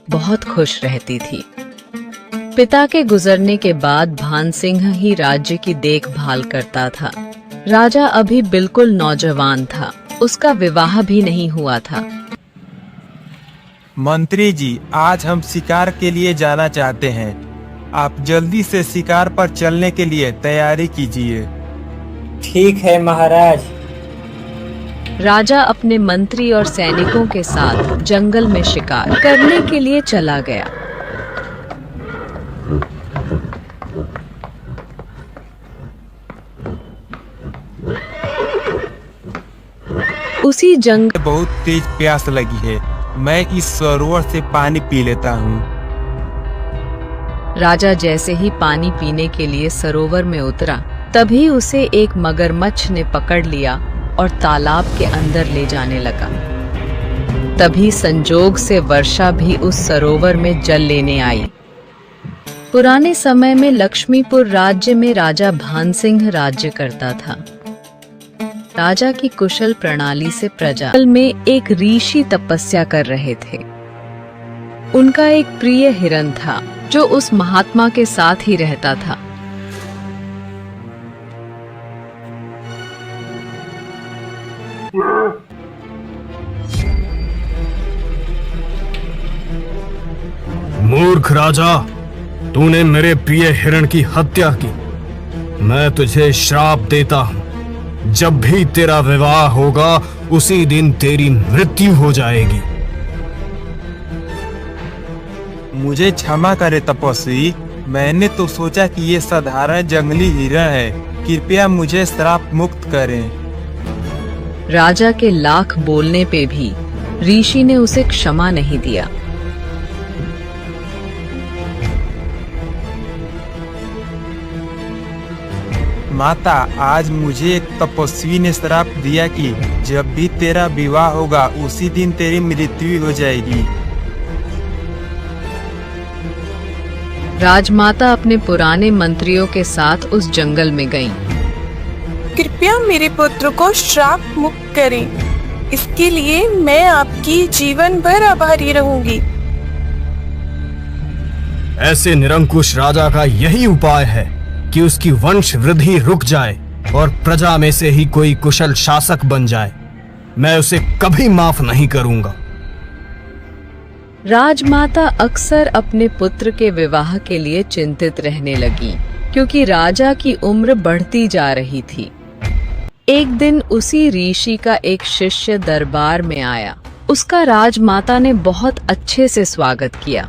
बहुत खुश रहती थी। पिता के गुजरने के बाद भान सिंह ही राज्य की देखभाल करता था। राजा अभी बिल्कुल नौजवान था, उसका विवाह भी नहीं हुआ था। मंत्री जी, आज हम शिकार के लिए जाना चाहते हैं। आप जल्दी से शिकार पर चलने के लिए तैयारी कीजिए। ठीक है महाराज। राजा अपने मंत्री और सैनिकों के साथ जंगल में शिकार करने के लिए चला गया। उसी जंगल बहुत तेज प्यास लगी है, मैं इस सरोवर से पानी पी लेता हूँ। राजा जैसे ही पानी पीने के लिए सरोवर में उतरा, तभी उसे एक मगरमच्छ ने पकड़ लिया और तालाब के अंदर ले जाने लगा। तभी संजोग से वर्षा भी उस सरोवर में जल लेने आई। पुराने समय में लक्ष्मीपुर राज्य में राजा भान सिंह राज्य करता था। राजा की कुशल प्रणाली से प्रजा में एक ऋषि तपस्या कर रहे थे। उनका एक प्रिय हिरन था जो उस महात्मा के साथ ही रहता था। मूर्ख राजा, तूने मेरे प्रिय हिरण की हत्या की। मैं तुझे श्राप देता हूँ, जब भी तेरा विवाह होगा उसी दिन तेरी मृत्यु हो जाएगी। मुझे क्षमा करे तपस्वी, मैंने तो सोचा कि ये साधारण जंगली हिरण है। कृपया मुझे श्राप मुक्त करें। राजा के लाख बोलने पे भी ऋषि ने उसे क्षमा नहीं दिया। माता, आज मुझे एक तपस्वी ने श्राप दिया कि जब भी तेरा विवाह होगा उसी दिन तेरी मृत्यु हो जाएगी। राजमाता अपने पुराने मंत्रियों के साथ उस जंगल में गईं। कृपया मेरे पुत्र को श्राप मुक्त करें। इसके लिए मैं आपकी जीवन भर आभारी रहूंगी। ऐसे निरंकुश राजा का यही उपाय है कि उसकी वंश वृद्धि रुक जाए और प्रजा में से ही कोई कुशल शासक बन जाए। मैं उसे कभी माफ नहीं करूंगा। राजमाता अक्सर अपने पुत्र के विवाह के लिए चिंतित रहने लगी, क्योंकि राजा की उम्र बढ़ती जा रही थी। एक दिन उसी ऋषि का एक शिष्य दरबार में आया। उसका राजमाता ने बहुत अच्छे से स्वागत किया।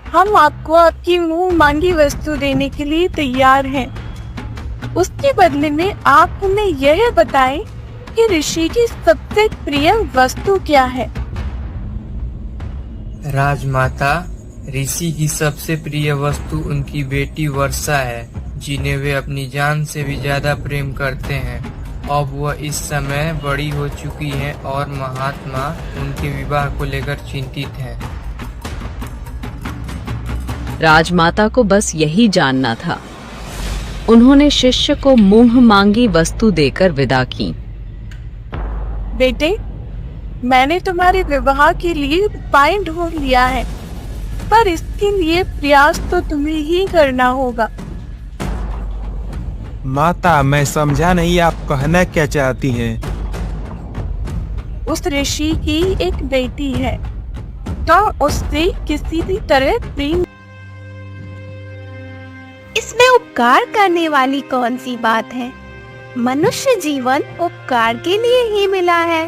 हम आपको आपकी मुंह मांगी वस्तु देने के लिए तैयार हैं। उसके बदले में आप हमें यह बताएं कि ऋषि की सबसे प्रिय वस्तु क्या है। राजमाता, ऋषि की सबसे प्रिय वस्तु उनकी बेटी वर्षा है, जिन्हें वे अपनी जान से भी ज्यादा प्रेम करते हैं। अब वह इस समय बड़ी हो चुकी हैं और महात्मा उनके विवाह को लेकर चिंतित हैं। राजमाता को बस यही जानना था। उन्होंने शिष्य को मुंह मांगी वस्तु देकर विदा की। बेटे, मैंने तुम्हारे विवाह के लिए उपाय ढूंढ लिया है, पर इसके लिए प्रयास तो तुम्हें ही करना होगा। माता, मैं समझा नहीं, आप कहना क्या चाहती हैं? उस ऋषि की एक बेटी है, तो उससे किसी भी तरह प्रेम। इसमें उपकार करने वाली कौन सी बात है? मनुष्य जीवन उपकार के लिए ही मिला है।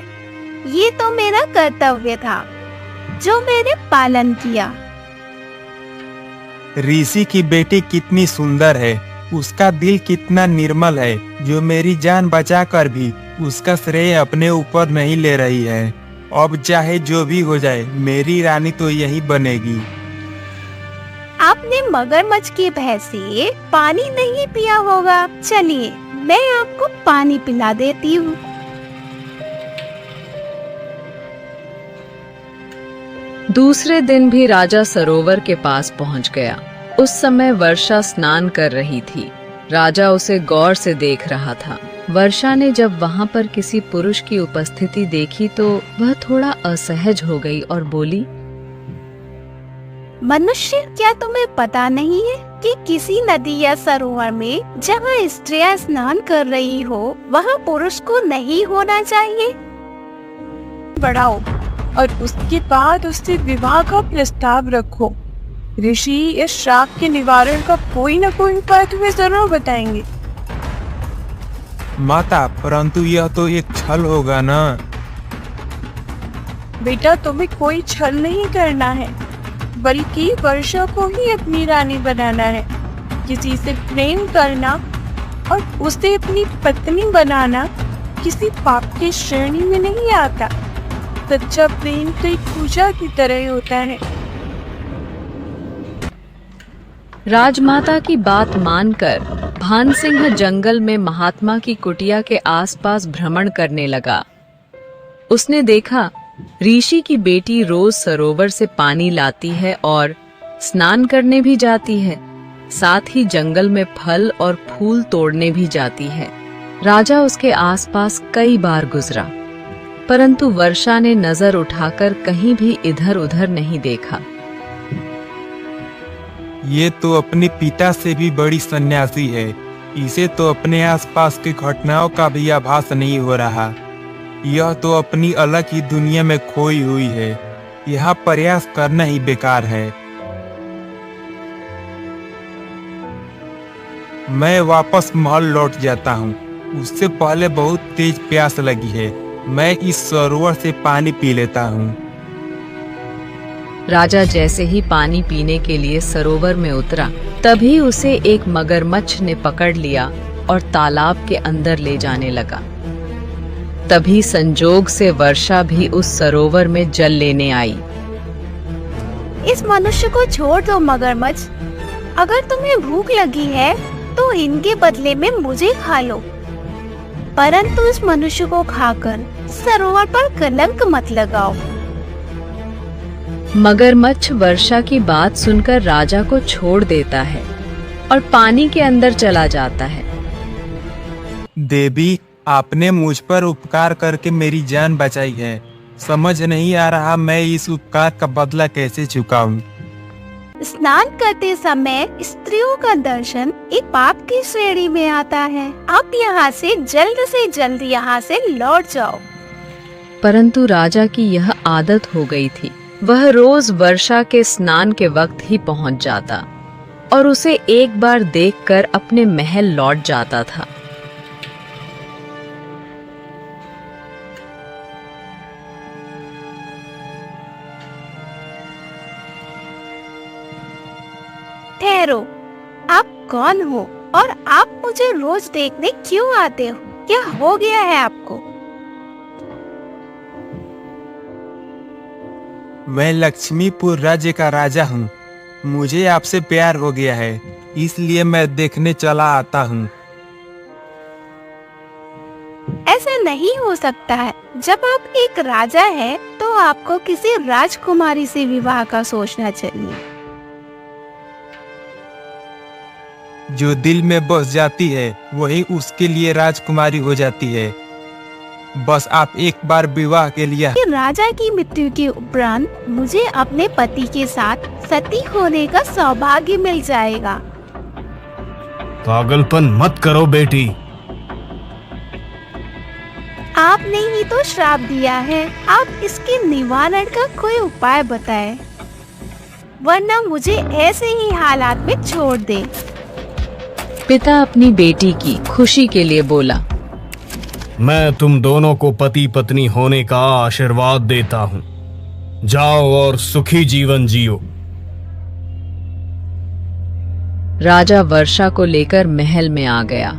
ये तो मेरा कर्तव्य था जो मैंने पालन किया। ऋषि की बेटी कितनी सुंदर है, उसका दिल कितना निर्मल है, जो मेरी जान बचाकर भी उसका श्रेय अपने ऊपर नहीं ले रही है। अब चाहे जो भी हो जाए, मेरी रानी तो यही बनेगी। आपने मगरमच्छ की भय से पानी नहीं पिया होगा। चलिए, मैं आपको पानी पिला देती हूँ। दूसरे दिन भी राजा सरोवर के पास पहुंच गया। उस समय वर्षा स्नान कर रही थी। राजा उसे गौर से देख रहा था। वर्षा ने जब वहां पर किसी पुरुष की उपस्थिति देखी तो वह थोड़ा असहज हो गई और बोली, मनुष्य, क्या तुम्हें पता नहीं है कि किसी नदी या सरोवर में जहाँ स्त्रियां स्नान कर रही हो वहाँ पुरुष को नहीं होना चाहिए? बढ़ाओ और उसके बाद उससे विवाह का प्रस्ताव रखो। ऋषि इस श्राप के निवारण का कोई न कोई उपाय तुम्हें जरूर बताएंगे। माता, परंतु यह तो एक छल होगा ना। बेटा, तुम्हें कोई छल नहीं करना है, बल्कि वर्षा को ही अपनी रानी बनाना है। किसी से प्रेम करना और उसे अपनी पत्नी बनाना किसी पाप की श्रेणी में नहीं आता। सच्चा प्रेम तो एक पूजा की तरह ही होता है। राजमाता की बात मानकर भानसिंह जंगल में महात्मा की कुटिया के आसपास भ्रमण करने लगा। उसने देखा ऋषि की बेटी रोज सरोवर से पानी लाती है और स्नान करने भी जाती है, साथ ही जंगल में फल और फूल तोड़ने भी जाती है। राजा उसके आसपास कई बार गुजरा, परंतु वर्षा ने नजर उठाकर कहीं भी इधर उधर नहीं देखा। ये तो अपने पिता से भी बड़ी सन्यासी है। इसे तो अपने आसपास की घटनाओं का भी आभास नहीं हो रहा। यह तो अपनी अलग ही दुनिया में खोई हुई है। यहाँ प्रयास करना ही बेकार है। मैं वापस महल लौट जाता हूँ। उससे पहले बहुत तेज प्यास लगी है। मैं इस सरोवर से पानी पी लेता हूँ। राजा जैसे ही पानी पीने के लिए सरोवर में उतरा, तभी उसे एक मगरमच्छ ने पकड़ लिया और तालाब के अंदर ले जाने लगा। तभी संजोग से वर्षा भी उस सरोवर में जल लेने आई। इस मनुष्य को छोड़ दो मगरमच्छ। अगर तुम्हें भूख लगी है तो इनके बदले में मुझे खा लो, परंतु इस मनुष्य को खाकर सरोवर पर कलंक मत लगाओ। मगरमच्छ वर्षा की बात सुनकर राजा को छोड़ देता है और पानी के अंदर चला जाता है। देवी, आपने मुझ पर उपकार करके मेरी जान बचाई है। समझ नहीं आ रहा मैं इस उपकार का बदला कैसे चुकाऊं। स्नान करते समय स्त्रियों का दर्शन एक पाप की श्रेणी में आता है। आप यहाँ से जल्द यहाँ से लौट जाओ। परंतु राजा की यह आदत हो गई थी। वह रोज वर्षा के स्नान के वक्त ही पहुंच जाता और उसे एक बार देखकर अपने महल लौट जाता था। ठहरो, आप कौन हो और आप मुझे रोज देखने क्यों आते हो? क्या हो गया है आपको? मैं लक्ष्मीपुर राज्य का राजा हूँ। मुझे आपसे प्यार हो गया है, इसलिए मैं देखने चला आता हूँ। ऐसा नहीं हो सकता है। जब आप एक राजा हैं, तो आपको किसी राजकुमारी से विवाह का सोचना चाहिए। जो दिल में बस जाती है वही उसके लिए राजकुमारी हो जाती है। बस आप एक बार विवाह के लिए। कि राजा की मृत्यु के उपरांत मुझे अपने पति के साथ सती होने का सौभाग्य मिल जाएगा। पागलपन मत करो बेटी। आपने ही तो श्राप दिया है। आप इसके निवारण का कोई उपाय बताएं, वरना मुझे ऐसे ही हालात में छोड़ दे। पिता अपनी बेटी की खुशी के लिए बोला, मैं तुम दोनों को पति पत्नी होने का आशीर्वाद देता हूँ। जाओ और सुखी जीवन जियो। राजा वर्षा को लेकर महल में आ गया।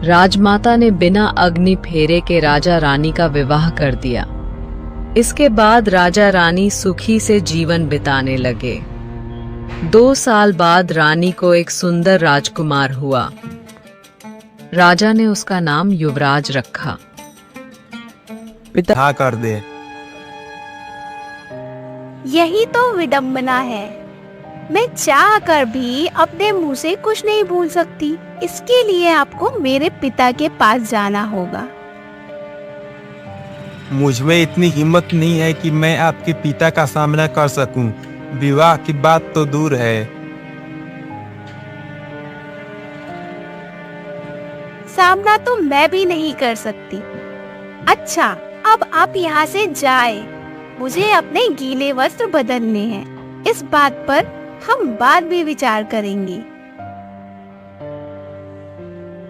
राजमाता ने बिना अग्नि फेरे के राजा रानी का विवाह कर दिया। इसके बाद राजा रानी सुखी से जीवन बिताने लगे। 2 साल बाद रानी को एक सुंदर राजकुमार हुआ। राजा ने उसका नाम युवराज रखा। हाँ कर दे। यही तो विडंबना है। मैं चाह कर भी अपने मुंह से कुछ नहीं भूल सकती। इसके लिए आपको मेरे पिता के पास जाना होगा। मुझ में इतनी हिम्मत नहीं है कि मैं आपके पिता का सामना कर सकूं। विवाह की बात तो दूर है। सामना तो मैं भी नहीं कर सकती। अच्छा, अब आप यहाँ से जाए। मुझे अपने गीले वस्त्र बदलने हैं। इस बात पर हम बाद में विचार करेंगे।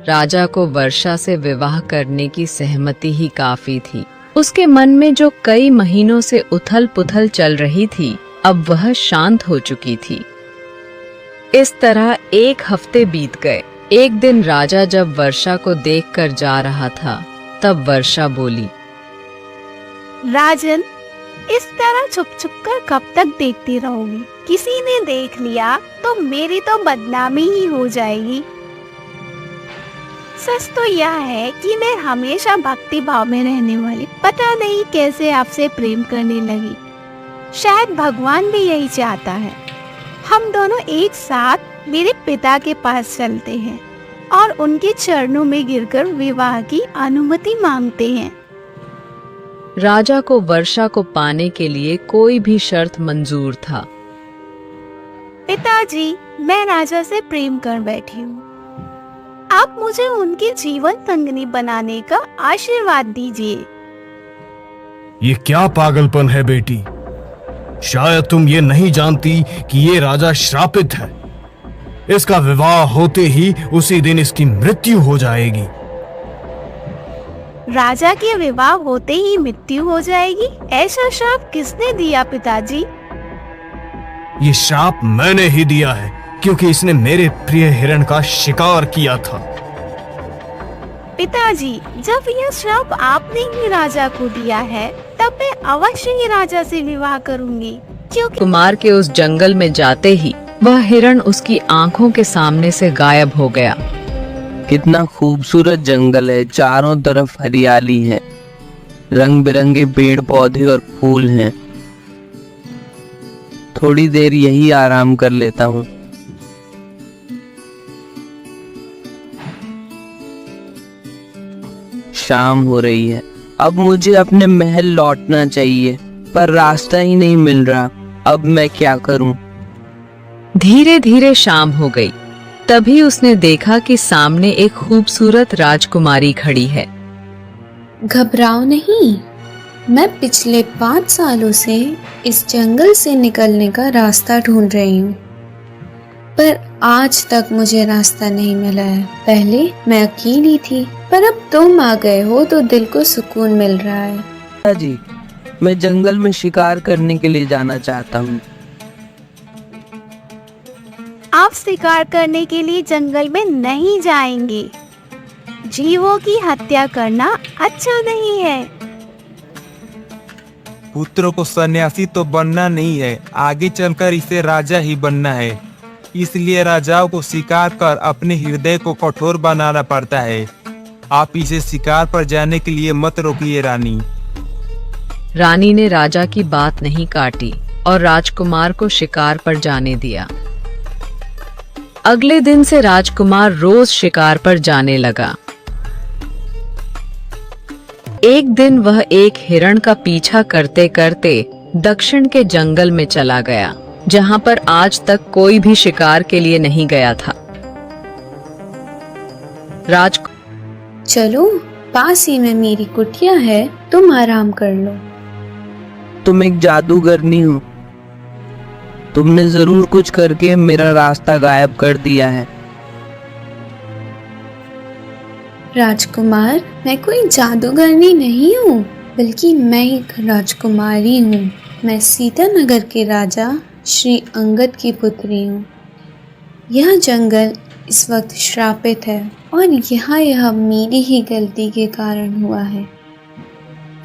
राजा को वर्षा से विवाह करने की सहमति ही काफी थी। उसके मन में जो कई महीनों से उथल पुथल चल रही थी, अब वह शांत हो चुकी थी। इस तरह 1 हफ्ते बीत गए। एक दिन राजा जब वर्षा को देखकर जा रहा था, तब वर्षा बोली, राजन, इस तरह छुप छुप कर कब तक देखती रहोगी? किसी ने देख लिया तो मेरी तो बदनामी ही हो जाएगी। सच तो यह है कि मैं हमेशा भक्ति भाव में रहने वाली पता नहीं कैसे आपसे प्रेम करने लगी। शायद भगवान भी यही चाहता है। हम दोनों एक साथ मेरे पिता के पास चलते हैं और उनके चरणों में गिरकर विवाह की अनुमति मांगते हैं। राजा को वर्षा को पाने के लिए कोई भी शर्त मंजूर था। पिताजी, मैं राजा से प्रेम कर बैठी हूँ। आप मुझे उनकी जीवन संगनी बनाने का आशीर्वाद दीजिए। ये क्या पागलपन है बेटी? शायद तुम ये नहीं जानती कि ये राजा श्रापित है। इसका विवाह होते ही उसी दिन इसकी मृत्यु हो जाएगी। राजा के विवाह होते ही मृत्यु हो जाएगी? ऐसा श्राप किसने दिया पिताजी? ये श्राप मैंने ही दिया है, क्योंकि इसने मेरे प्रिय हिरण का शिकार किया था। पिताजी, जब यह श्राप आपने ही राजा को दिया है, तब मैं अवश्य ही राजा से विवाह करूंगी, क्योंकि कुमार के उस जंगल में जाते ही वह हिरण उसकी आंखों के सामने से गायब हो गया। कितना खूबसूरत जंगल है, चारों तरफ हरियाली है, रंग बिरंगे पेड़ पौधे और फूल हैं। थोड़ी देर यही आराम कर लेता हूँ। शाम हो रही है, अब मुझे अपने महल लौटना चाहिए, पर रास्ता ही नहीं मिल रहा। अब मैं क्या करूं? धीरे धीरे शाम हो गई। तभी उसने देखा कि सामने एक खूबसूरत राजकुमारी खड़ी है। घबराओ नहीं, मैं पिछले 5 सालों से इस जंगल से निकलने का रास्ता ढूंढ रही हूँ, पर आज तक मुझे रास्ता नहीं मिला है। पहले मैं अकेली थी, पर अब तुम आ गए हो तो दिल को सुकून मिल रहा है। जी, मैं जंगल में शिकार करने के लिए जाना चाहता हूँ। आप शिकार करने के लिए जंगल में नहीं जाएंगे। जीवों की हत्या करना अच्छा नहीं है। पुत्र को सन्यासी तो बनना नहीं है, आगे चलकर इसे राजा ही बनना है। इसलिए राजाओं को शिकार कर अपने हृदय को कठोर बनाना पड़ता है। आप इसे शिकार पर जाने के लिए मत रोकिए रानी। रानी ने राजा की बात नहीं काटी और राजकुमार को शिकार पर जाने दिया। अगले दिन से राजकुमार रोज शिकार पर जाने लगा। एक दिन वह एक हिरण का पीछा करते करते दक्षिण के जंगल में चला गया, जहां पर आज तक कोई भी शिकार के लिए नहीं गया था। चलो, पास ही में मेरी कुटिया है, तुम आराम कर लो। तुम एक जादूगरनी हो, तुमने जरूर कुछ करके मेरा रास्ता गायब कर दिया है। राजकुमार, मैं कोई जादूगरनी नहीं हूँ, बल्कि मैं एक राजकुमारी हूँ। मैं सीतानगर के राजा श्री अंगद की पुत्री हूँ। यह जंगल इस वक्त श्रापित है और यह मेरी ही गलती के कारण हुआ है।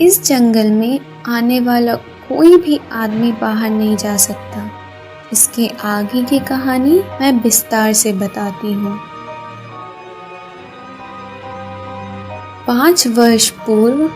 इस जंगल में आने वाला कोई भी आदमी बाहर नहीं जा सकता। इसके आगे की कहानी मैं विस्तार से बताती हूँ। 5 वर्ष पूर्व